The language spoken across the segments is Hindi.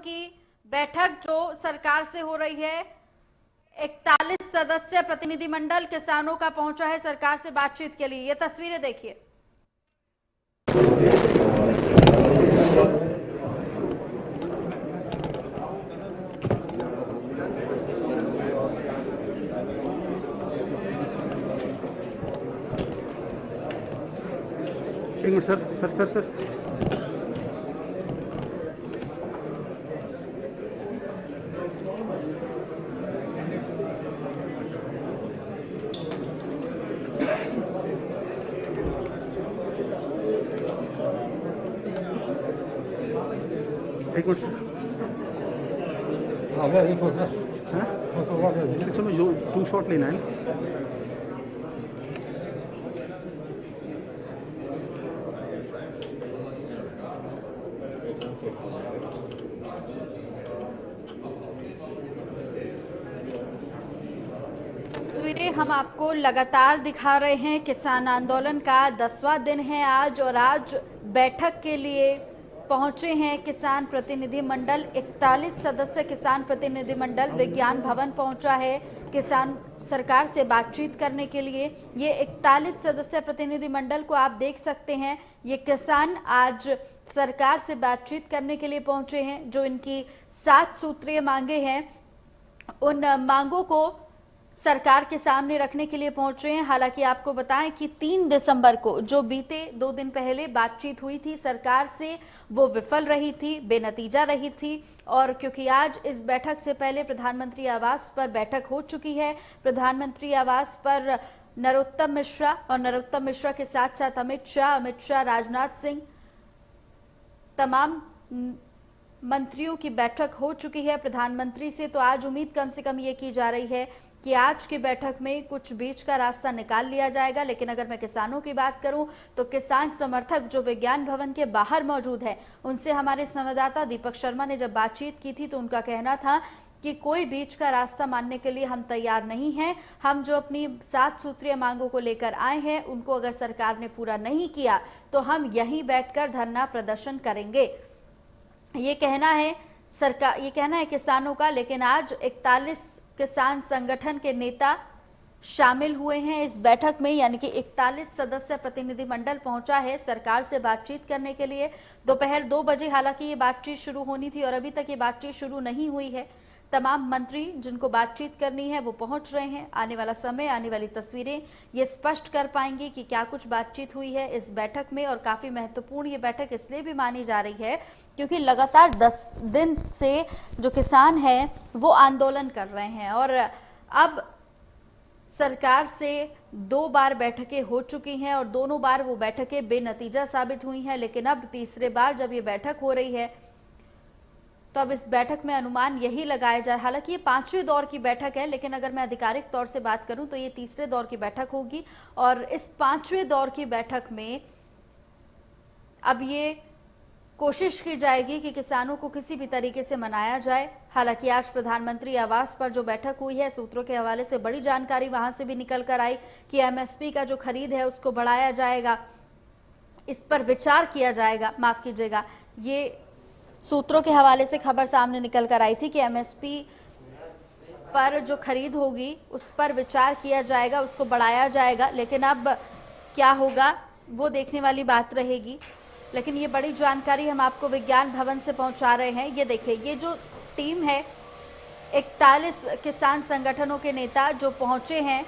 की बैठक जो सरकार से हो रही है, 41 सदस्य प्रतिनिधिमंडल किसानों का पहुंचा है सरकार से बातचीत के लिए। ये तस्वीरें देखिए। एक minute sir sir sir sir एक मिनट चलो जो 2 शॉट लेना है। तस्वीरें हम आपको लगातार दिखा रहे हैं। किसान आंदोलन का 10वां दिन है आज, और आज बैठक के लिए पहुंचे हैं किसान प्रतिनिधिमंडल। 41 सदस्य किसान प्रतिनिधिमंडल विज्ञान भवन पहुंचा है किसान सरकार से बातचीत करने के लिए। ये 41 सदस्य प्रतिनिधिमंडल को आप देख सकते हैं। ये किसान आज सरकार से बातचीत करने के लिए पहुंचे हैं। जो इनकी 7 सूत्रीय मांगे हैं, उन मांगों को सरकार के सामने रखने के लिए पहुंच रहे हैं। हालांकि आपको बताएं कि 3 दिसंबर को जो बीते 2 दिन पहले बातचीत हुई थी सरकार से, वो विफल रही थी, बेनतीजा रही थी। और क्योंकि आज इस बैठक से पहले प्रधानमंत्री आवास पर बैठक हो चुकी है, प्रधानमंत्री आवास पर नरोत्तम मिश्रा और नरोत्तम मिश्रा के साथ साथ अमित शाह, राजनाथ सिंह, तमाम मंत्रियों की बैठक हो चुकी है प्रधानमंत्री से। तो आज उम्मीद कम से कम ये की जा रही है कि आज की बैठक में कुछ बीच का रास्ता निकाल लिया जाएगा। लेकिन अगर मैं किसानों की बात करूं तो किसान समर्थक जो विज्ञान भवन के बाहर मौजूद है, उनसे हमारे संवाददाता दीपक शर्मा ने जब बातचीत की थी तो उनका कहना था कि कोई बीच का रास्ता मानने के लिए हम तैयार नहीं हैं। हम जो अपनी 7 सूत्रीय मांगों को लेकर आए हैं, उनको अगर सरकार ने पूरा नहीं किया तो हम यहीं बैठकर धरना प्रदर्शन करेंगे। ये कहना है किसानों का। लेकिन आज 41 किसान संगठन के नेता शामिल हुए हैं इस बैठक में, यानी कि 41 सदस्य प्रतिनिधिमंडल पहुंचा है सरकार से बातचीत करने के लिए। दोपहर 2 बजे हालांकि ये बातचीत शुरू होनी थी और अभी तक ये बातचीत शुरू नहीं हुई है। तमाम मंत्री जिनको बातचीत करनी है वो पहुंच रहे हैं। आने वाला समय, आने वाली तस्वीरें ये स्पष्ट कर पाएंगी कि क्या कुछ बातचीत हुई है इस बैठक में। और काफी महत्वपूर्ण ये बैठक इसलिए भी मानी जा रही है क्योंकि लगातार 10 दिन से जो किसान हैं वो आंदोलन कर रहे हैं, और अब सरकार से 2 बार बैठकें हो चुकी हैं और दोनों बार वो बैठकें बेनतीजा साबित हुई हैं। लेकिन अब तीसरे बार जब ये बैठक हो रही है तो अब इस बैठक में अनुमान यही लगाया जा रहा है। हालांकि ये 5वें दौर की बैठक है, लेकिन अगर मैं आधिकारिक तौर से बात करूं तो ये 3रे दौर की बैठक होगी। और इस 5वें दौर की बैठक में अब ये कोशिश की जाएगी कि किसानों को किसी भी तरीके से मनाया जाए। हालांकि आज प्रधानमंत्री आवास पर जो बैठक हुई है, सूत्रों के हवाले से बड़ी जानकारी वहां से भी निकल कर आई कि एमएसपी का जो खरीद है उसको बढ़ाया जाएगा, इस पर विचार किया जाएगा। माफ कीजिएगा, ये सूत्रों के हवाले से खबर सामने निकल कर आई थी कि एमएसपी पर जो खरीद होगी उस पर विचार किया जाएगा, उसको बढ़ाया जाएगा। लेकिन अब क्या होगा वो देखने वाली बात रहेगी। लेकिन ये बड़ी जानकारी हम आपको विज्ञान भवन से पहुंचा रहे हैं। ये देखिए, ये जो टीम है 41 किसान संगठनों के नेता जो पहुंचे हैं,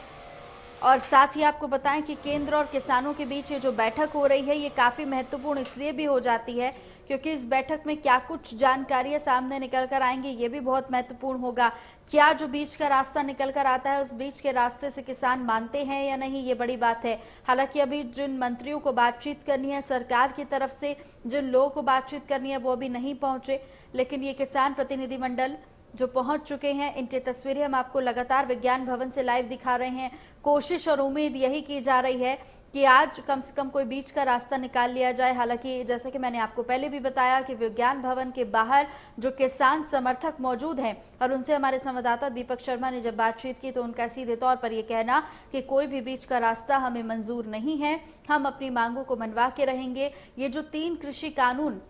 और साथ ही आपको बताएं कि केंद्र और किसानों के बीच ये जो बैठक हो रही है ये काफ़ी महत्वपूर्ण इसलिए भी हो जाती है क्योंकि इस बैठक में क्या कुछ जानकारियां सामने निकल कर आएंगी ये भी बहुत महत्वपूर्ण होगा। क्या जो बीच का रास्ता निकल कर आता है उस बीच के रास्ते से किसान मानते हैं या नहीं, ये बड़ी बात है। हालांकि अभी जिन मंत्रियों को बातचीत करनी है सरकार की तरफ से, जिन लोगों को बातचीत करनी है वो अभी नहीं पहुंचे, लेकिन ये किसान प्रतिनिधिमंडल जो पहुंच चुके हैं इनकी तस्वीरें हम आपको लगातार विज्ञान भवन से लाइव दिखा रहे हैं। कोशिश और उम्मीद यही की जा रही है कि आज कम से कम कोई बीच का रास्ता निकाल लिया जाए। हालांकि जैसा कि मैंने आपको पहले भी बताया कि विज्ञान भवन के बाहर जो किसान समर्थक मौजूद हैं और उनसे हमारे संवाददाता दीपक शर्मा ने जब बातचीत की तो उनका सीधे तौर पर यह कहना कि कोई भी बीच का रास्ता हमें मंजूर नहीं है, हम अपनी मांगों को मनवा के रहेंगे। ये जो 3 कृषि कानून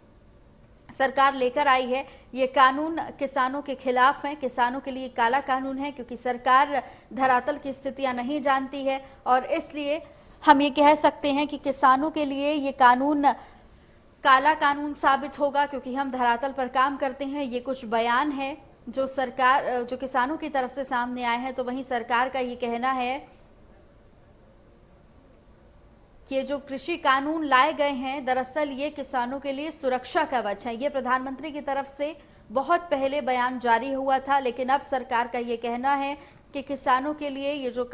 सरकार लेकर आई है, ये कानून किसानों के खिलाफ है, किसानों के लिए काला कानून है, क्योंकि सरकार धरातल की स्थितियां नहीं जानती है और इसलिए हम ये कह सकते हैं कि किसानों के लिए ये कानून काला कानून साबित होगा, क्योंकि हम धरातल पर काम करते हैं। ये कुछ बयान है जो सरकार जो किसानों की तरफ से सामने आए हैं, तो वहीं सरकार का ये कहना है कि ये जो कृषि कानून लाए गए हैं, दरअसल ये किसानों के लिए सुरक्षा कवच है। ये प्रधानमंत्री की तरफ से बहुत पहले बयान जारी हुआ था, लेकिन अब सरकार का ये कहना है कि किसानों के लिए ये जो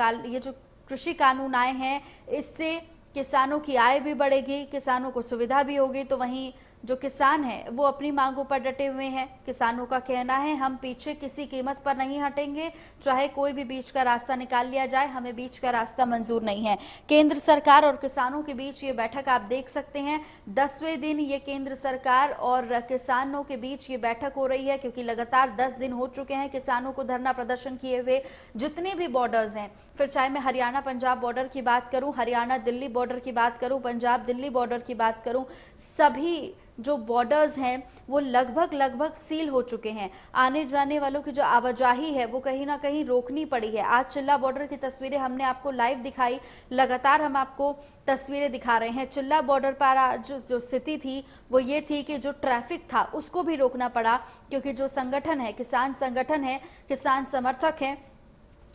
कृषि कानून आए हैं, इससे किसानों की आय भी बढ़ेगी, किसानों को सुविधा भी होगी। तो वहीं जो किसान हैं वो अपनी मांगों पर डटे हुए हैं। किसानों का कहना है, हम पीछे किसी कीमत पर नहीं हटेंगे, चाहे कोई भी बीच का रास्ता निकाल लिया जाए, हमें बीच का रास्ता मंजूर नहीं है। केंद्र सरकार और किसानों के बीच ये बैठक आप देख सकते हैं, 10वें दिन ये केंद्र सरकार और किसानों के बीच ये बैठक हो रही है, क्योंकि लगातार 10 दिन हो चुके हैं किसानों को धरना प्रदर्शन किए हुए। जितने भी बॉर्डर्स हैं, फिर चाहे मैं हरियाणा पंजाब बॉर्डर की बात करूं, हरियाणा दिल्ली बॉर्डर की बात करूं, पंजाब दिल्ली बॉर्डर की बात करूं, सभी जो बॉर्डर्स हैं वो लगभग सील हो चुके हैं। आने जाने वालों की जो आवाजाही है वो कहीं ना कहीं रोकनी पड़ी है। आज चिल्ला बॉर्डर की तस्वीरें हमने आपको लाइव दिखाई, लगातार हम आपको तस्वीरें दिखा रहे हैं। चिल्ला बॉर्डर पर आज जो स्थिति थी वो ये थी कि जो ट्रैफिक था उसको भी रोकना पड़ा, क्योंकि जो संगठन है, किसान संगठन है, किसान समर्थक हैं,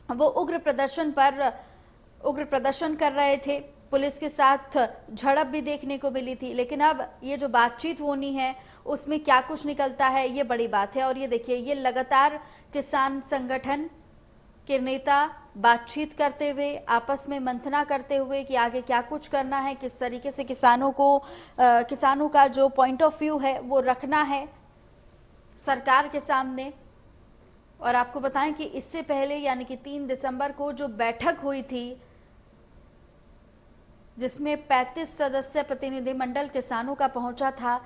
वो उग्र प्रदर्शन कर रहे थे। पुलिस के साथ झड़प भी देखने को मिली थी। लेकिन अब ये जो बातचीत होनी है उसमें क्या कुछ निकलता है, ये बड़ी बात है। और ये देखिए, ये लगातार किसान संगठन के नेता बातचीत करते हुए, आपस में मंथना करते हुए कि आगे क्या कुछ करना है, किस तरीके से किसानों का जो पॉइंट ऑफ व्यू है वो रखना है सरकार के सामने। और आपको बताएं कि इससे पहले यानी कि 3 दिसंबर को जो बैठक हुई थी, जिसमें 35 सदस्य प्रतिनिधिमंडल किसानों का पहुंचा था,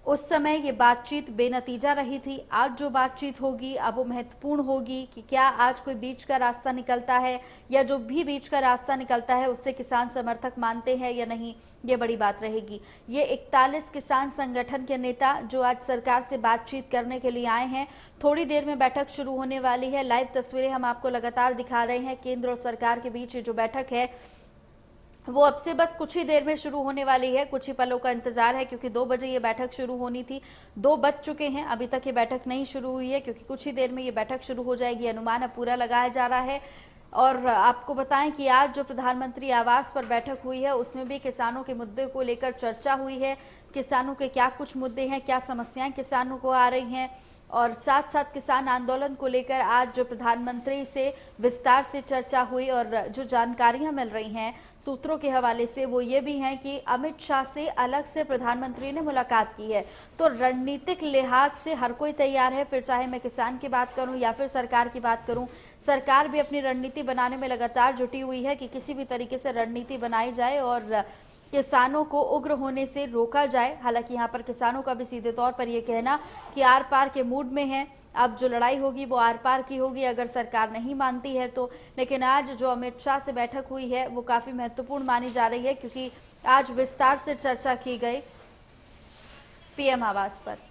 उस समय ये बातचीत बेनतीजा रही थी। आज जो बातचीत होगी अब वो महत्वपूर्ण होगी कि क्या आज कोई बीच का रास्ता निकलता है, या जो भी बीच का रास्ता निकलता है उससे किसान समर्थक मानते हैं या नहीं, ये बड़ी बात रहेगी। ये 41 किसान संगठन के नेता जो आज सरकार से बातचीत करने के लिए आए हैं, थोड़ी देर में बैठक शुरू होने वाली है। लाइव तस्वीरें हम आपको लगातार दिखा रहे हैं। केंद्र और सरकार के बीच ये जो बैठक है वो अब से बस कुछ ही देर में शुरू होने वाली है। कुछ ही पलों का इंतजार है, क्योंकि 2 बजे ये बैठक शुरू होनी थी, 2 बज चुके हैं, अभी तक ये बैठक नहीं शुरू हुई है, क्योंकि कुछ ही देर में ये बैठक शुरू हो जाएगी, अनुमान अब पूरा लगाया जा रहा है। और आपको बताएं कि आज जो प्रधानमंत्री आवास पर बैठक हुई है उसमें भी किसानों के मुद्दे को लेकर चर्चा हुई है। किसानों के क्या कुछ मुद्दे हैं, क्या समस्याएं किसानों को आ रही हैं, और साथ साथ किसान आंदोलन को लेकर आज जो प्रधानमंत्री से विस्तार से चर्चा हुई। और जो जानकारियां मिल रही हैं सूत्रों के हवाले से वो ये भी हैं कि अमित शाह से अलग से प्रधानमंत्री ने मुलाकात की है। तो रणनीतिक लिहाज से हर कोई तैयार है, फिर चाहे मैं किसान की बात करूं या फिर सरकार की बात करूं, सरकार भी अपनी रणनीति बनाने में लगातार जुटी हुई है कि किसी भी तरीके से रणनीति बनाई जाए और किसानों को उग्र होने से रोका जाए। हालांकि यहाँ पर किसानों का भी सीधे तौर पर यह कहना कि आर पार के मूड में है, अब जो लड़ाई होगी वो आर पार की होगी अगर सरकार नहीं मानती है तो। लेकिन आज जो अमित शाह से बैठक हुई है वो काफ़ी महत्वपूर्ण मानी जा रही है, क्योंकि आज विस्तार से चर्चा की गई पीएम आवास पर।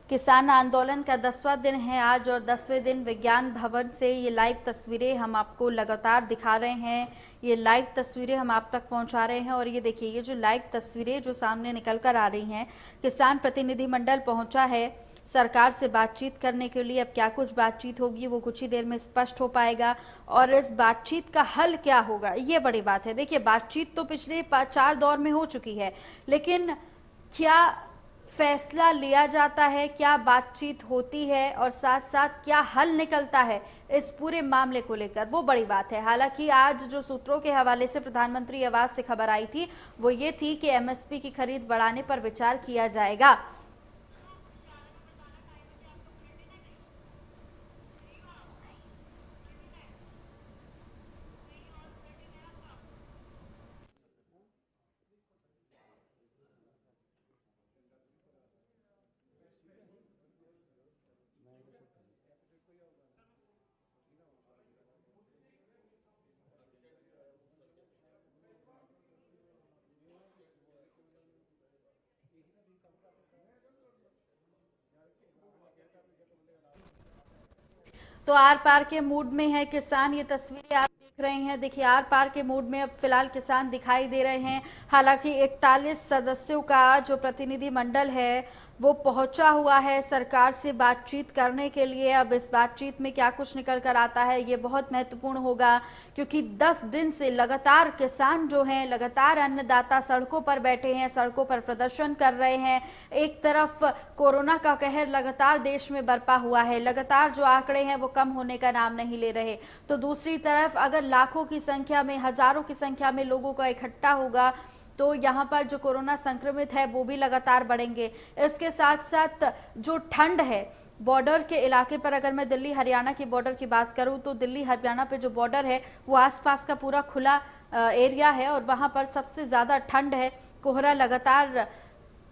किसान आंदोलन का 10वां दिन है आज, और 10वें दिन विज्ञान भवन से ये लाइव तस्वीरें हम आपको लगातार दिखा रहे हैं। ये लाइव तस्वीरें हम आप तक पहुंचा रहे हैं। और ये देखिए, ये जो लाइव तस्वीरें जो सामने निकल कर आ रही हैं, किसान प्रतिनिधिमंडल पहुंचा है सरकार से बातचीत करने के लिए। अब क्या कुछ बातचीत होगी वो कुछ ही देर में स्पष्ट हो पाएगा, और इस बातचीत का हल क्या होगा ये बड़ी बात है। देखिए, बातचीत तो पिछले 4 दौर में हो चुकी है, लेकिन क्या फैसला लिया जाता है, क्या बातचीत होती है, और साथ साथ क्या हल निकलता है इस पूरे मामले को लेकर, वो बड़ी बात है। हालांकि आज जो सूत्रों के हवाले से प्रधानमंत्री आवास से खबर आई थी वो ये थी कि एमएसपी की खरीद बढ़ाने पर विचार किया जाएगा। तो आर पार के मूड में है किसान। ये तस्वीरें आप देख रहे हैं, देखिए आर पार के मूड में अब फिलहाल किसान दिखाई दे रहे हैं। हालांकि 41 सदस्यों का जो प्रतिनिधि मंडल है वो पहुंचा हुआ है सरकार से बातचीत करने के लिए। अब इस बातचीत में क्या कुछ निकल कर आता है ये बहुत महत्वपूर्ण होगा, क्योंकि 10 दिन से लगातार किसान जो हैं, लगातार अन्नदाता सड़कों पर बैठे हैं, सड़कों पर प्रदर्शन कर रहे हैं। एक तरफ कोरोना का कहर लगातार देश में बरपा हुआ है, लगातार जो आंकड़े हैं वो कम होने का नाम नहीं ले रहे, तो दूसरी तरफ अगर लाखों की संख्या में, हजारों की संख्या में लोगों का इकट्ठा होगा तो यहाँ पर जो कोरोना संक्रमित है वो भी लगातार बढ़ेंगे। इसके साथ साथ जो ठंड है बॉर्डर के इलाके पर, अगर मैं दिल्ली हरियाणा की बॉर्डर की बात करूं तो दिल्ली हरियाणा पे जो बॉर्डर है वो आसपास का पूरा खुला एरिया है और वहां पर सबसे ज्यादा ठंड है। कोहरा लगातार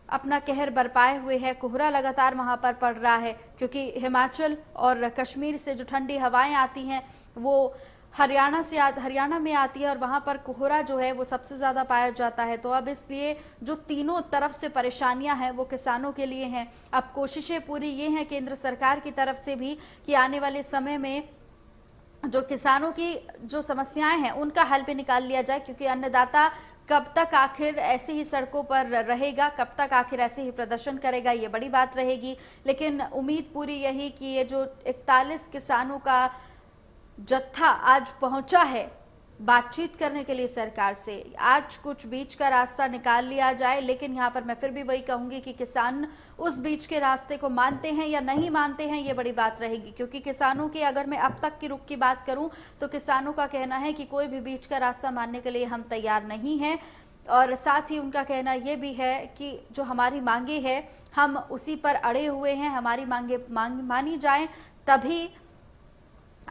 अपना कहर बरपाए हुए है, कोहरा लगातार वहां पर पड़ रहा है, क्योंकि हिमाचल और कश्मीर से जो ठंडी हवाएं आती हैं वो हरियाणा में आती है और वहां पर कोहरा जो है वो सबसे ज्यादा पाया जाता है। तो अब इसलिए जो तीनों तरफ से परेशानियां हैं वो किसानों के लिए हैं। अब कोशिशें पूरी ये हैं केंद्र सरकार की तरफ से भी कि आने वाले समय में जो किसानों की जो समस्याएं हैं उनका हल भी निकाल लिया जाए, क्योंकि अन्नदाता कब तक आखिर ऐसे ही सड़कों पर रहेगा, कब तक आखिर ऐसे ही प्रदर्शन करेगा, ये बड़ी बात रहेगी। लेकिन उम्मीद पूरी यही कि ये जो 41 किसानों का जत्था आज पहुंचा है बातचीत करने के लिए सरकार से, आज कुछ बीच का रास्ता निकाल लिया जाए। लेकिन यहाँ पर मैं फिर भी वही कहूंगी कि किसान उस बीच के रास्ते को मानते हैं या नहीं मानते हैं ये बड़ी बात रहेगी, क्योंकि किसानों की, अगर मैं अब तक की रुख की बात करूं तो किसानों का कहना है कि कोई भी बीच का रास्ता मानने के लिए हम तैयार नहीं हैं। और साथ ही उनका कहना यह भी है कि जो हमारी मांगे हैं हम उसी पर अड़े हुए हैं, हमारी मांगे मानी जाएं तभी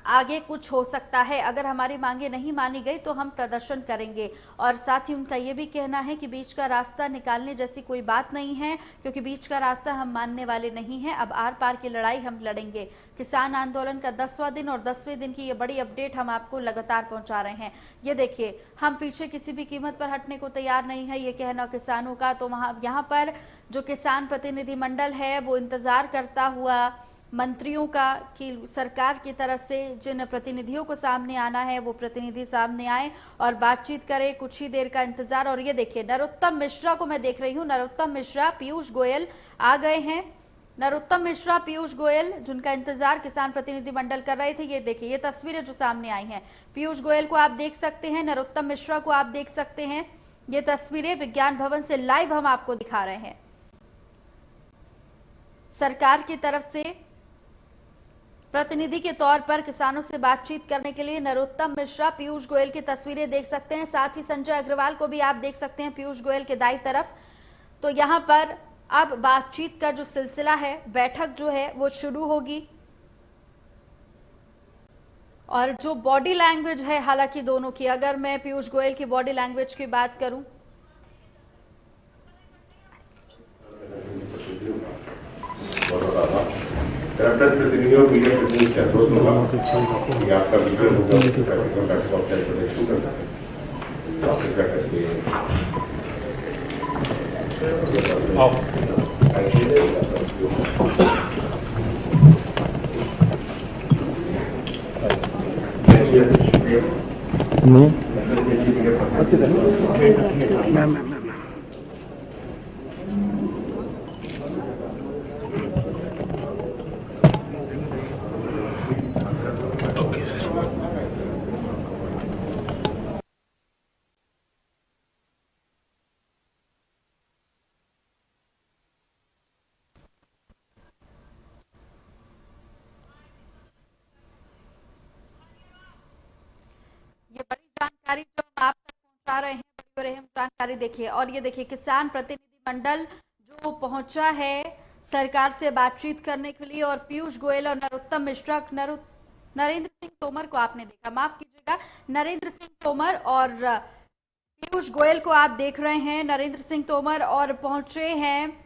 आगे कुछ हो सकता है, अगर हमारी मांगे नहीं मानी गई तो हम प्रदर्शन करेंगे। और साथ ही उनका यह भी कहना है कि बीच का रास्ता निकालने जैसी कोई बात नहीं है, क्योंकि बीच का रास्ता हम मानने वाले नहीं हैं। अब आर पार की लड़ाई हम लड़ेंगे। किसान आंदोलन का 10वां दिन और 10वें दिन की ये बड़ी अपडेट हम आपको लगातार पहुंचा रहे हैं। ये देखिए, हम पीछे किसी भी कीमत पर हटने को तैयार नहीं है, ये कहना किसानों का। तो वहां यहाँ पर जो किसान प्रतिनिधि मंडल है वो इंतजार करता हुआ मंत्रियों का कि सरकार की तरफ से जिन प्रतिनिधियों को सामने आना है वो प्रतिनिधि सामने आए और बातचीत करें। कुछ ही देर का इंतजार। और ये देखिए, नरोत्तम मिश्रा को मैं देख रही हूँ, नरोत्तम मिश्रा, पीयूष गोयल आ गए हैं। नरोत्तम मिश्रा, पीयूष गोयल, जिनका इंतजार किसान प्रतिनिधि मंडल कर रहे थे। ये देखिए, ये तस्वीरें जो सामने आई हैं, पीयूष गोयल को आप देख सकते हैं, नरोत्तम मिश्रा को आप देख सकते हैं। ये तस्वीरें विज्ञान भवन से लाइव हम आपको दिखा रहे हैं। सरकार की तरफ से प्रतिनिधि के तौर पर किसानों से बातचीत करने के लिए नरोत्तम मिश्रा, पीयूष गोयल की तस्वीरें देख सकते हैं। साथ ही संजय अग्रवाल को भी आप देख सकते हैं पीयूष गोयल के दाईं तरफ। तो यहां पर अब बातचीत का जो सिलसिला है, बैठक जो है वो शुरू होगी। और जो बॉडी लैंग्वेज है हालांकि दोनों की, अगर मैं पीयूष गोयल की बॉडी लैंग्वेज की बात करूं, कलेक्टर प्रतिनिधियों, मीडिया प्रतिनिधि से अनुरोध होगा कि आपका विवरण होगा उसके कार्यक्रम का प्रदर्शन कर सकें। ये बड़ी जानकारी जो हम आप तक पहुंचा रहे हैं, बड़ी और अहम जानकारी देखिए। और ये देखिए, किसान प्रतिनिधि मंडल जो पहुंचा है सरकार से बातचीत करने के लिए, और पीयूष गोयल और नरोत्तम मिश्रा, नरेंद्र सिंह तोमर को आपने देखा, माफ कीजिएगा, नरेंद्र सिंह तोमर और पीयूष गोयल को आप देख रहे हैं। नरेंद्र सिंह तोमर और पहुंचे हैं